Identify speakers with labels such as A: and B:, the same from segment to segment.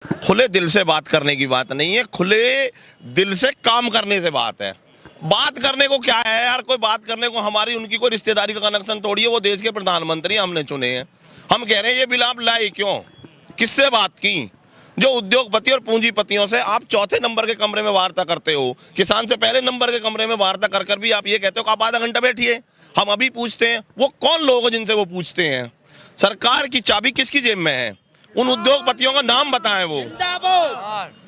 A: खुले दिल से बात करने की बात नहीं है, खुले दिल से काम करने से बात है। बात करने को क्या है यार, कोई बात करने को हमारी उनकी कोई रिश्तेदारी का कनेक्शन थोड़ी है। वो देश के प्रधानमंत्री हमने चुने हैं। हम कह रहे हैं ये बिल आप लाए क्यों, किससे बात की? जो उद्योगपति और पूंजीपतियों से आप चौथे नंबर के कमरे में वार्ता करते हो, किसान से पहले नंबर के कमरे में वार्ता कर कर भी आप ये कहते हो कि आप आधा घंटा बैठिए, हम अभी पूछते हैं। वो कौन लोग हैं जिनसे वो पूछते हैं? सरकार की चाबी किसकी जेब में है? उन उद्योगपतियों का नाम बताएं। वो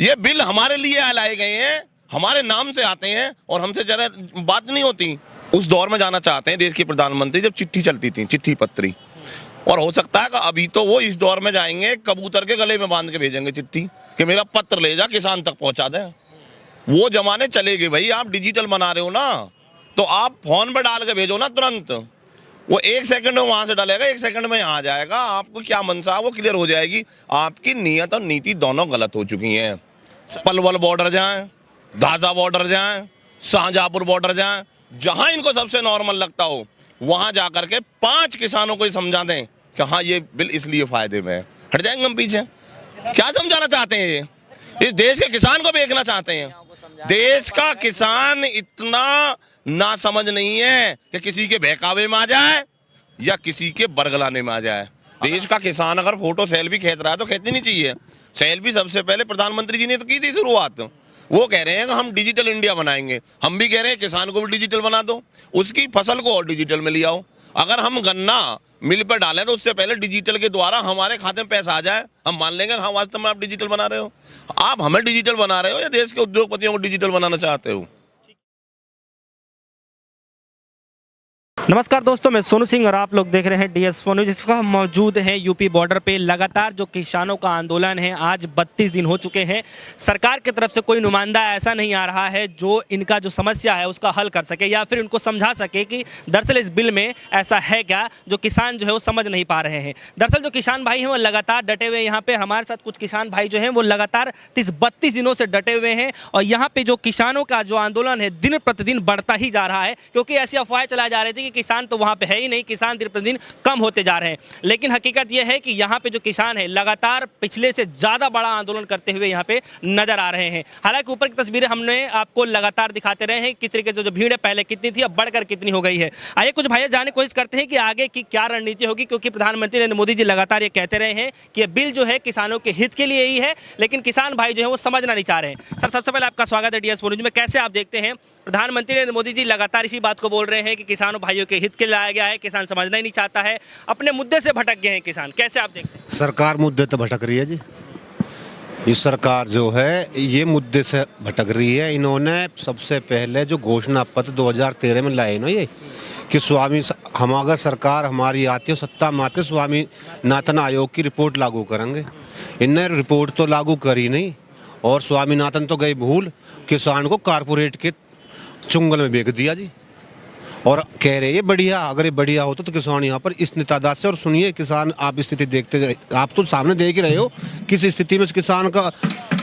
A: ये बिल हमारे लिए लाए गए हैं, हमारे नाम से आते हैं और हमसे जरा बात नहीं होती। उस दौर में जाना चाहते हैं देश के प्रधानमंत्री जब चिट्ठी चलती थी, चिट्ठी पत्री। और हो सकता है कि अभी तो वो इस दौर में जाएंगे, कबूतर के गले में बांध के भेजेंगे चिट्ठी कि मेरा पत्र ले जा, किसान तक पहुंचा दे। वो जमाने चले गए भाई। आप डिजिटल बना रहे हो ना, तो आप फोन पे डाल के भेजो ना तुरंत। वो 1 सेकंड में वहां से डालेगा, 1 सेकंड में यहाँ आ जाएगा। आपको क्या मनसा वो क्लियर हो जाएगी। आपकी नीयत और नीति दोनों गलत हो चुकी हैं। पलवल बॉर्डर जाएं, धाजा बॉर्डर जाएं, शाहजहांपुर बॉर्डर जाएं, जहां इनको सबसे नॉर्मल लगता हो वहां जाकर के 5 किसानों को ही समझा दें कि हाँ ये बिल इसलिए फायदे में है। हट जाएंगे हम पीछे। क्या समझाना चाहते हैं ये? इस देश के किसान को बेचना चाहते हैं। देश का किसान इतना ना समझ नहीं है कि किसी के बहकावे में आ जाए या किसी के बरगलाने में आ जाए। देश का किसान अगर फोटो सेल्फी खींच रहा है तो खींचनी नहीं चाहिए। सेल्फी सबसे पहले प्रधानमंत्री जी ने तो की थी शुरुआत। वो कह रहे हैं कि हम डिजिटल इंडिया बनाएंगे। हम भी कह रहे हैं किसान को भी डिजिटल बना दो, उसकी फसल को और डिजिटल में ले आओ। अगर हम गन्ना मिल पर डालें तो उससे पहले डिजिटल के द्वारा हमारे खाते में पैसा आ जाए, हम मान लेंगे हाँ वास्तव में आप डिजिटल बना रहे हो। आप हमें डिजिटल बना रहे हो या देश के उद्योगपतियों को डिजिटल बनाना चाहते हो?
B: नमस्कार दोस्तों, मैं सोनू सिंह और आप लोग देख रहे हैं DS4 न्यूज। इसका हम मौजूद हैं यूपी बॉर्डर पे। लगातार जो किसानों का आंदोलन है, आज 32 दिन हो चुके हैं। सरकार की तरफ से कोई नुमाइंदा ऐसा नहीं आ रहा है जो इनका जो समस्या है उसका हल कर सके या फिर उनको समझा सके कि दरअसल इस बिल में ऐसा है क्या जो किसान जो है वो समझ नहीं पा रहे हैं। दरअसल जो किसान भाई हैं वो लगातार डटे हुए हैं। यहाँ पे हमारे साथ कुछ किसान भाई जो हैं वो लगातार 32 दिनों से डटे हुए हैं और यहाँ पे जो किसानों का जो आंदोलन है दिन प्रतिदिन बढ़ता ही जा रहा है, क्योंकि ऐसी अफवाहें चलाई जा रही थी कि किसान तो वहां पे है ही नहीं, किसान दिन प्रतिदिन कम होते जा रहे हैं। लेकिन हकीकत यह है कि यहाँ पे जो किसान है लगातार पिछले से ज़्यादा बड़ा आंदोलन करते हुए यहाँ पे नजर आ रहे हैं। हालांकि ऊपर की तस्वीरें हमने आपको लगातार दिखाते रहे हैं किस तरीके से जो भीड़ है पहले कितनी थी, अब बढ़कर कितनी हो गई है। आइए कुछ भाई जानने की कोशिश करते हैं कि आगे की क्या रणनीति होगी, क्योंकि प्रधानमंत्री नरेंद्र मोदी जी लगातार ये कहते रहे हैं कि ये बिल जो है किसानों के हित के लिए ही है, लेकिन किसान भाई जो है वो समझना नहीं चाह रहे हैं। सर, सबसे पहले आपका स्वागत है DS4 न्यूज में। कैसे आप देखते हैं प्रधानमंत्री नरेंद्र मोदी जी लगातार इसी बात को बोल रहे हैं कि किसानों भाइयों के हित के लिए लाया गया है, किसान समझना ही नहीं चाहता है, अपने मुद्दे से भटक गए हैं किसान, कैसे आप देखते हैं?
C: सरकार मुद्दे तो भटक रही है जी। ये सरकार जो है ये मुद्दे से भटक रही है। इन्होंने सबसे पहले जो घोषणा पत्र 2013 में लाए ना, ये कि हम अगर सरकार हमारी आती है सत्ता में आते स्वामीनाथन आयोग की रिपोर्ट लागू करेंगे। इनने रिपोर्ट तो लागू करी नहीं और स्वामीनाथन तो गए भूल, किसान को कारपोरेट के चुंगल में बेच दिया जी। और कह रहे ये बढ़िया, अगर ये बढ़िया होता तो किसान यहाँ पर इस तादाद से। और सुनिए किसान, आप स्थिति देखते, आप तो सामने देख ही रहे हो किस स्थिति में किसान का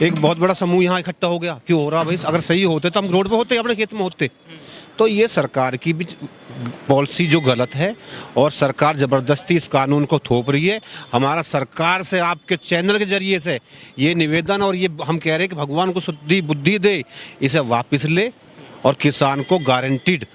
C: एक बहुत बड़ा समूह यहाँ इकट्ठा हो गया। क्यों हो रहा भाई? अगर सही होते तो हम रोड पे होते, अपने खेत में होते। तो ये सरकार की भी पॉलिसी जो गलत है और सरकार ज़बरदस्ती इस कानून को थोप रही है। हमारा सरकार से आपके चैनल के जरिए से ये निवेदन, और ये हम कह रहे हैं कि भगवान को शुद्धि बुद्धि दे, इसे वापस ले और किसान को गारंटीड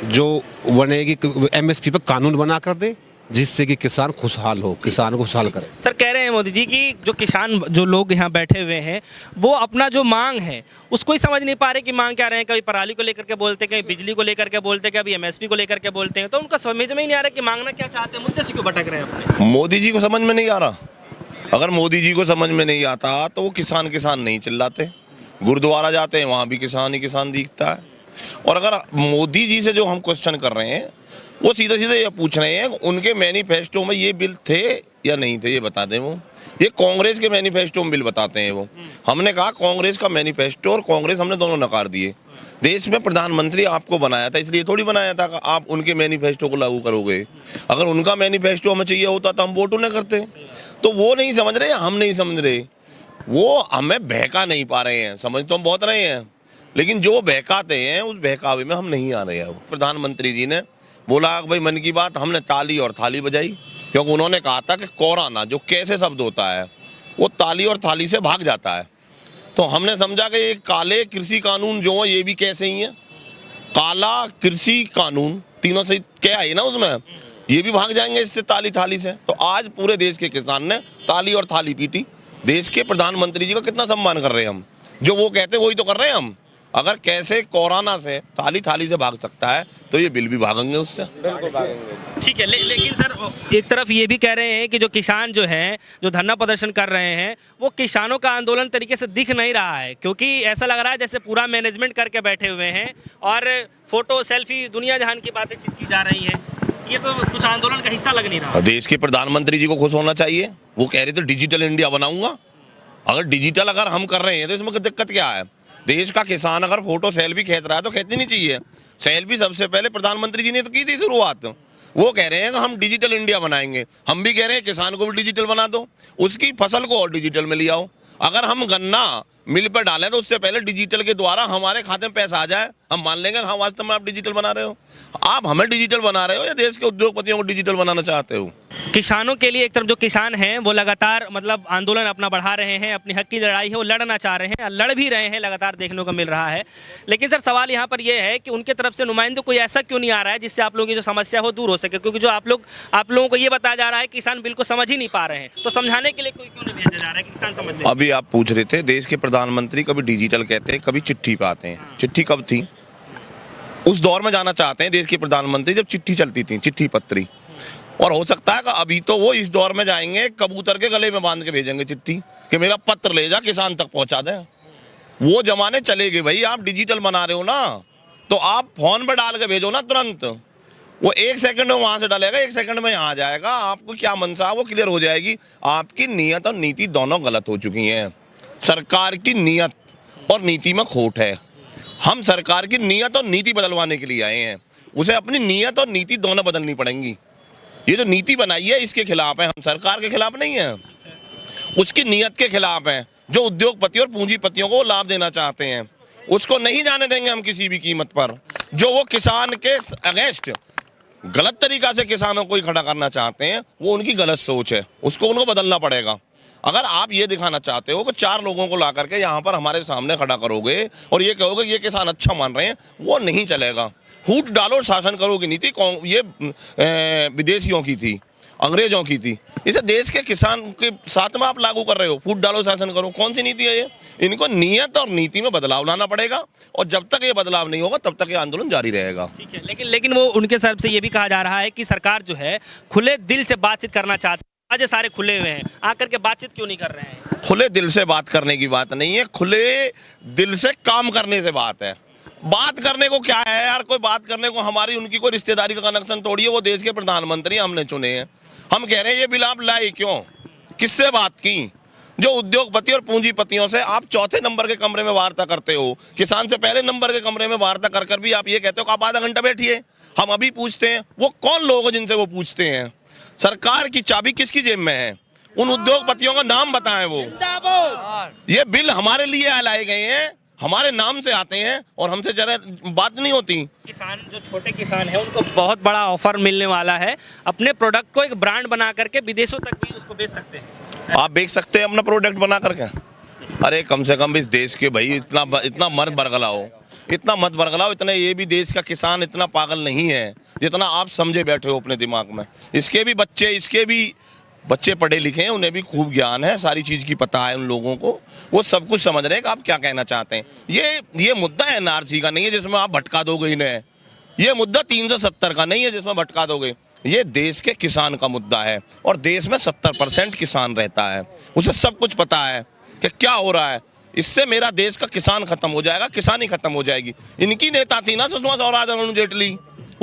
C: जो बनेगी MSP पर कानून बना कर दे, जिससे कि किसान खुशहाल हो, किसान को खुशहाल करे।
B: सर, कह रहे हैं मोदी जी कि जो किसान जो लोग यहाँ बैठे हुए हैं वो अपना जो मांग है उसको ही समझ नहीं पा रहे कि मांग क्या रहे हैं। कभी पराली को लेकर के बोलते हैं, कभी बिजली को लेकर के बोलते हैं, कभी MSP को लेकर के बोलते हैं, तो उनका समझ में ही नहीं आ रहा कि मांगना क्या चाहते हैं, मुद्दे से क्यों भटक रहे हैं अपने।
A: मोदी जी को समझ में नहीं आ रहा। अगर मोदी जी को समझ में नहीं आता तो वो किसान किसान नहीं चिल्लाते। गुरुद्वारा जाते हैं वहाँ भी किसान ही किसान दिखता है। और अगर मोदी जी से जो हम क्वेश्चन कर रहे हैं वो सीधा सीधा ये पूछ रहे हैं उनके मैनिफेस्टो में ये बिल थे या नहीं थे, ये बता दें। वो ये कांग्रेस के मैनिफेस्टो में बिल बताते हैं। वो हमने कहा कांग्रेस का मैनिफेस्टो और कांग्रेस हमने दोनों नकार दिए। देश में प्रधानमंत्री आपको बनाया था, इसलिए थोड़ी बनाया था कि आप उनके मैनिफेस्टो को लागू करोगे। अगर उनका मैनिफेस्टो हमें चाहिए होता तो हम वोट न करते। तो वो नहीं समझ रहे, हम नहीं समझ रहे, वो हमें बहका नहीं पा रहे हैं। समझ तो हम बहुत रहे हैं, लेकिन जो बहकाते हैं उस बहकावे में हम नहीं आ रहे हैं। प्रधानमंत्री जी ने बोला भाई मन की बात, हमने ताली और थाली बजाई, क्योंकि उन्होंने कहा था कि कोरोना जो कैसे शब्द होता है वो ताली और थाली से भाग जाता है। तो हमने समझा कि ये काले कृषि कानून जो है ये भी कैसे ही है, काला कृषि कानून तीनों से क्या है ना, उसमें ये भी भाग जाएंगे इससे ताली थाली से। तो आज पूरे देश के किसान ने ताली और थाली पीटी। देश के प्रधानमंत्री जी का कितना सम्मान कर रहे हैं हम, जो वो कहते हैं वही तो कर रहे हैं हम। अगर कैसे कोरोना से ताली थाली से भाग सकता है तो ये बिल भी भागेंगे उससे।
B: ठीक है, लेकिन सर एक तरफ ये भी कह रहे हैं कि जो किसान जो हैं, जो धरना प्रदर्शन कर रहे हैं, वो किसानों का आंदोलन तरीके से दिख नहीं रहा है, क्योंकि ऐसा लग रहा है जैसे पूरा मैनेजमेंट करके बैठे हुए हैं और फोटो सेल्फी दुनिया जहान की बातें चिपकी जा रही हैं। ये तो कुछ आंदोलन का हिस्सा लग नहीं रहा।
A: देश के प्रधानमंत्री जी को खुश होना चाहिए, वो कह रहे थे डिजिटल इंडिया बनाऊंगा। अगर डिजिटल अगर हम कर रहे हैं तो इसमें दिक्कत क्या है? देश का किसान अगर फोटो सेल्फी खींच रहा है तो खींचनी नहीं चाहिए। सेल्फी सबसे पहले प्रधानमंत्री जी ने तो की थी शुरुआत। वो कह रहे हैं कि हम डिजिटल इंडिया बनाएंगे, हम भी कह रहे हैं किसान को भी डिजिटल बना दो, उसकी फसल को और डिजिटल में ले आओ। अगर हम गन्ना मिल पर डालें तो उससे पहले डिजिटल के द्वारा हमारे खाते में पैसा आ जाए, हम मान लेंगे हाँ वास्तव में आप डिजिटल बना रहे हो। आप हमें डिजिटल बना रहे हो या देश के उद्योगपतियों को डिजिटल बनाना चाहते हो?
B: किसानों के लिए एक तरफ जो किसान हैं वो लगातार मतलब आंदोलन अपना बढ़ा रहे हैं, अपनी हक की लड़ाई है वो लड़ना चाह रहे हैं, लड़ भी रहे हैं, लगातार देखने को मिल रहा है। लेकिन सर सवाल यहाँ पर यह है कि उनके तरफ से नुमाइंदों कोई ऐसा क्यों नहीं आ रहा है जिससे आप लोगों की जो समस्या हो दूर हो सके? क्योंकि जो आप लोगों को ये बताया जा रहा है किसान बिल्कुल समझ ही नहीं पा रहे हैं, तो समझाने के लिए कोई क्यों नहीं भेजा जा रहा है कि किसान समझ ले?
A: अभी आप पूछ रहे थे देश के प्रधानमंत्री कभी डिजिटल कहते हैं, कभी चिट्ठी पे आते हैं। चिट्ठी कब थी? उस दौर में जाना चाहते हैं देश के प्रधानमंत्री जब चिट्ठी चलती थी, चिट्ठी पत्री। और हो सकता है कि अभी तो वो इस दौर में जाएंगे, कबूतर के गले में बांध के भेजेंगे चिट्ठी कि मेरा पत्र ले जा, किसान तक पहुंचा दे। वो जमाने चले गए भाई। आप डिजिटल बना रहे हो ना तो आप फोन पे डाल के भेजो ना तुरंत। वो 1 सेकंड में वहां से डालेगा, 1 सेकंड में यहाँ आ जाएगा। आपको क्या मनसा वो क्लियर हो जाएगी। आपकी नीयत और नीति दोनों गलत हो चुकी हैं। सरकार की नीयत और नीति में खोट है। हम सरकार की नीयत और नीति बदलवाने के लिए आए हैं, उसे अपनी नीयत और नीति दोनों बदलनी पड़ेंगी। ये जो नीति बनाई है इसके खिलाफ है हम, सरकार के खिलाफ नहीं है, उसकी नीयत के खिलाफ है। जो उद्योगपति और पूंजीपतियों को लाभ देना चाहते हैं उसको नहीं जाने देंगे हम किसी भी कीमत पर। जो वो किसान के अगेंस्ट गलत तरीका से किसानों को ही खड़ा करना चाहते हैं वो उनकी गलत सोच है, उसको उनको बदलना पड़ेगा। अगर आप ये दिखाना चाहते हो कि 4 लोगों को ला करके यहाँ पर हमारे सामने खड़ा करोगे और ये कहोगे ये किसान अच्छा मान रहे हैं, वो नहीं चलेगा। फूट डालो शासन करो की नीति ये विदेशियों की थी, अंग्रेजों की थी। इसे देश के किसान के साथ में आप लागू कर रहे हो, फूट डालो शासन करो। कौन सी नीति है ये? इनको नियत और नीति में बदलाव लाना पड़ेगा और जब तक ये बदलाव नहीं होगा तब तक ये आंदोलन जारी रहेगा।
B: ठीक है, लेकिन वो उनके तरफ से ये भी कहा जा रहा है कि सरकार जो है खुले दिल से बातचीत करना चाहती है। आज सारे खुले हुए हैं, आकर के बातचीत क्यों नहीं कर रहे हैं?
A: खुले दिल से बात करने की बात नहीं है, खुले दिल से काम करने से बात है। बात करने को क्या है यार? कोई बात करने को हमारी उनकी कोई रिश्तेदारी का कनेक्शन थोड़ी है। वो देश के प्रधानमंत्री हमने चुने हैं। हम कह रहे हैं ये बिल आप लाए क्यों? किससे बात की? जो उद्योगपति और पूंजीपतियों से आप चौथे नंबर के कमरे में वार्ता करते हो, किसान से पहले नंबर के कमरे में वार्ता कर कर भी आप ये कहते हो कि आप आधा घंटा बैठिए, हम अभी पूछते हैं। वो कौन लोग हैं जिनसे वो पूछते हैं? सरकार की चाबी किसकी जेब में है? उन उद्योगपतियों का नाम बताएं। वो ये बिल हमारे लिए लाए गए हैं, हमारे नाम से आते हैं और हमसे जरा बात नहीं होती।
B: किसान जो छोटे किसान हैं उनको बहुत बड़ा ऑफर मिलने वाला है, अपने प्रोडक्ट को एक ब्रांड बना करके विदेशों तक भी उसको बेच सकते हैं।
A: आप बेच सकते हैं अपना प्रोडक्ट बना करके। अरे कम से कम इस देश के भाई इतना मत बरगलाओ, इतना मत बरगलाओ। इतना ये भी देश का किसान इतना पागल नहीं है जितना आप समझे बैठे हो अपने दिमाग में। इसके भी बच्चे पढ़े लिखे हैं, उन्हें भी खूब ज्ञान है, सारी चीज़ की पता है उन लोगों को। वो सब कुछ समझ रहे हैं कि आप क्या कहना चाहते हैं। ये मुद्दा एनआरसी का नहीं है जिसमें आप भटका दोगे इन्हें। ये मुद्दा 370 का नहीं है जिसमें भटका दोगे। ये देश के किसान का मुद्दा है और देश में 70% किसान रहता है, उसे सब कुछ पता है कि क्या हो रहा है। इससे मेरा देश का किसान खत्म हो जाएगा, किसानी खत्म हो जाएगी। इनकी नेता थी ना सुषमा स्वराज, अरुण जेटली,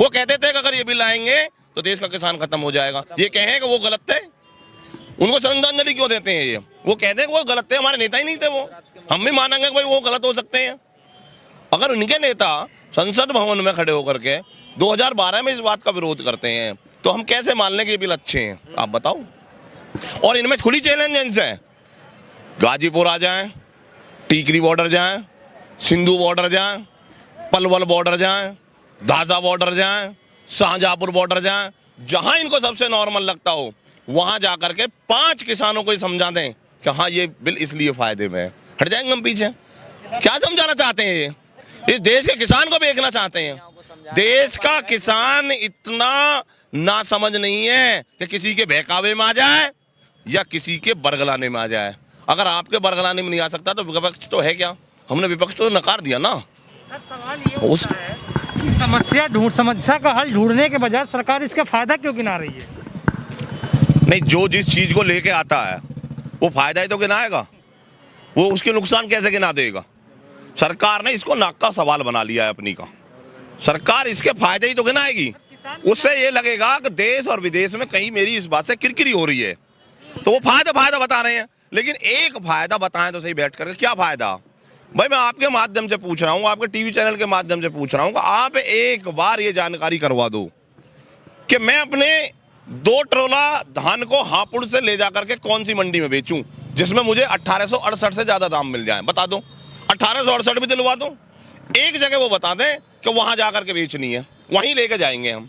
A: वो कहते थे कि अगर ये बिल आएंगे तो देश का किसान खत्म हो जाएगा। ये कहें कि वो गलत थे, उनको श्रद्धांजलि क्यों देते हैं? ये वो कहते हैं कि वो गलत थे, हमारे नेता ही नहीं थे वो। हम भी मानेंगे कि भाई वो गलत हो सकते हैं। अगर उनके नेता संसद भवन में खड़े होकर के 2012 में इस बात का विरोध करते हैं तो हम कैसे मान लें कि ये बिल अच्छे हैं? आप बताओ। और इनमें खुली चैलेंज है, गाजीपुर आ जाएं, टीकरी बॉर्डर जाएं, सिंधु बॉर्डर जाएं, पलवल बॉर्डर जाएं, धाजा बॉर्डर जाएं, शाहजहांपुर बॉर्डर जाएं, जहां इनको सबसे नॉर्मल लगता हो वहां जाकर के 5 किसानों को ही समझा दें कि हाँ ये बिल इसलिए फायदे में है, हट जाएंगे हम पीछे। क्या समझाना चाहते हैं ये? इस देश के किसान को बेचना चाहते हैं। देश का किसान इतना नासमझ नहीं है कि किसी के बहकावे में आ जाए या किसी के बरगलाने में आ जाए। अगर आपके बरगलाने में नहीं आ सकता तो विपक्ष तो है क्या? हमने विपक्ष तो नकार दिया ना।
D: सर सवाल ये होता है कि समस्या का हल ढूंढने के बजाय सरकार इसका फायदा क्यों गिना रही है?
A: नहीं, जो जिस चीज को लेके आता है वो फायदा ही तो गिनाएगा, वो उसके नुकसान कैसे गिना देगा? सरकार ने इसको नाक का सवाल बना लिया है अपनी का। सरकार इसके फायदे ही तो गिनाएगी। उससे ये लगेगा कि देश और विदेश में कहीं मेरी इस बात से किरकिरी हो रही है, तो वो फायदा बता रहे हैं। लेकिन एक फायदा बताएं तो सही बैठ करके, क्या फायदा? भाई मैं आपके माध्यम से पूछ रहा हूँ, आपके टीवी चैनल के माध्यम से पूछ रहा हूँ कि आप एक बार ये जानकारी करवा दो कि मैं अपने 2 ट्रोला धान को हापुड़ से ले जाकर के कौन सी मंडी में बेचूं जिसमें मुझे 1868 से ज्यादा दाम मिल जाए। बता दो, 1868 भी दिलवा दो। एक जगह वो बता दें कि वहां जाकर के बेचनी है, वहीं लेके जाएंगे हम।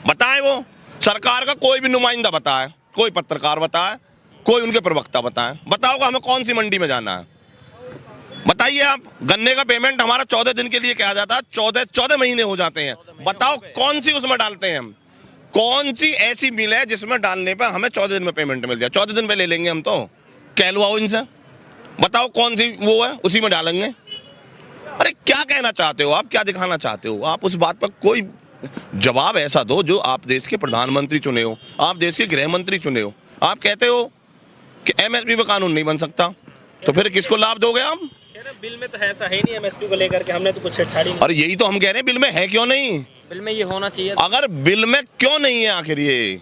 A: बताएं, वो सरकार का कोई भी नुमाइंदा बताए, कोई पत्रकार बताए, कोई उनके प्रवक्ता बताए, बताओ कि हमें कौन सी मंडी में जाना है। बताइए आप, गन्ने का पेमेंट हमारा 14 दिन के लिए कहा जाता है, 14 महीने हो जाते हैं। बताओ कौन सी उसमें डालते हैं हम? कौन सी ऐसी मिल है जिसमें डालने पर हमें 14 दिन में पेमेंट मिल जाए? 14 दिन पे ले लेंगे हम तो, कहलवाओ इनसे। बताओ कौन सी वो है, उसी में डालेंगे। अरे क्या कहना चाहते हो आप, क्या दिखाना चाहते हो आप? उस बात पर कोई जवाब ऐसा दो जो आप देश के प्रधानमंत्री चुने हो, आप देश के गृह मंत्री चुने हो। आप कहते हो कि एमएसपी पर कानून नहीं बन सकता, तो फिर किसको लाभ दोगे आप?
B: बिल में तो ऐसा है नहीं एमएसपी को लेकर के, हमने तो कुछ छेड़छाड़ी नहीं।
A: और यही तो हम कह रहे हैं, बिल में है क्यों नहीं?
B: बिल में ये होना चाहिए।
A: अगर बिल में क्यों नहीं है आखिर ये?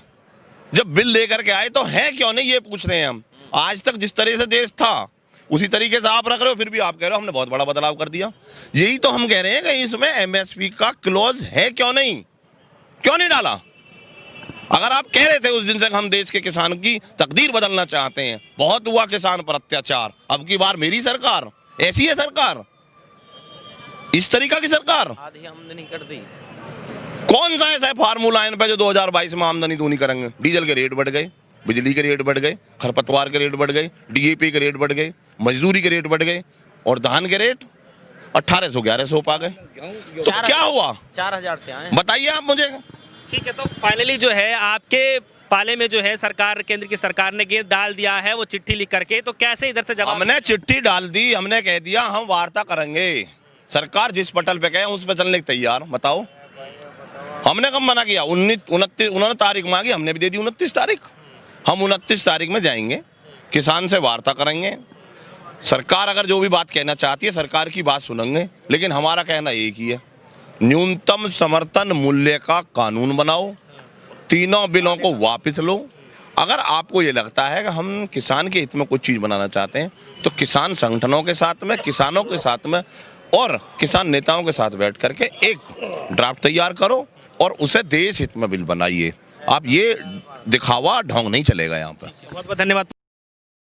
A: जब बिल लेकर के आए तो है क्यों नहीं, ये पूछ रहे हैं हम। आज तक जिस तरह से देश था उसी तरीके से आप रख रहे हो, फिर भी आप कह रहे हो हमने बहुत बड़ा बदलाव कर दिया। यही तो हम कह रहे हैं कि इसमें एमएसपी का क्लॉज है क्यों नहीं, क्यों नहीं डाला? अगर आप कह रहे थे उस दिन से हम देश के किसान की तकदीर बदलना चाहते हैं, बहुत हुआ किसान पर अत्याचार, अब की बार मेरी सरकार, ऐसी है सरकार, इस तरीका की सरकार।
B: आधी आमदनी कर दी।
A: कौन सा ऐसा है फार्मूला इन पे जो 2022 में आमदनी दूनी करेंगे? डीजल के रेट बढ़ गए, बिजली के रेट बढ़ गए, खरपतवार के रेट बढ़ गए, डीएपी के रेट बढ़ गए, मजदूरी के रेट बढ़ गए, और धान के रेट 1800 1100 पा गए। तो क्या हुआ?
B: 4000 से आए।
A: बताइए आप मुझे।
B: ठीक है, तो फाइनली जो है आपके पाले में जो है सरकार, केंद्र की सरकार ने गेंद डाल दिया है, वो चिट्ठी लिख करके, तो कैसे इधर से जवाब?
A: हमने चिट्ठी डाल दी, हमने कह दिया हम वार्ता करेंगे। सरकार जिस पटल पे कहे उस पे चलने के तैयार। बताओ हमने कब मना किया? 29 उन्होंने तारीख मांगी, हमने भी दे दी 29 तारीख। हम 29 तारीख में जाएंगे, किसान से वार्ता करेंगे। सरकार अगर जो भी बात कहना चाहती है सरकार की बात सुनेंगे, लेकिन हमारा कहना एक ही है, न्यूनतम समर्थन मूल्य का कानून बनाओ, तीनों बिलों को वापस लो। अगर आपको ये लगता है कि हम किसान के हित में कुछ चीज़ बनाना चाहते हैं तो किसान संगठनों के साथ में, किसानों के साथ में और किसान नेताओं के साथ बैठ करके एक ड्राफ्ट तैयार करो और उसे देश हित में बिल बनाइए। आप ये दिखावा ढोंग नहीं चलेगा यहाँ पर।
B: बहुत बहुत धन्यवाद।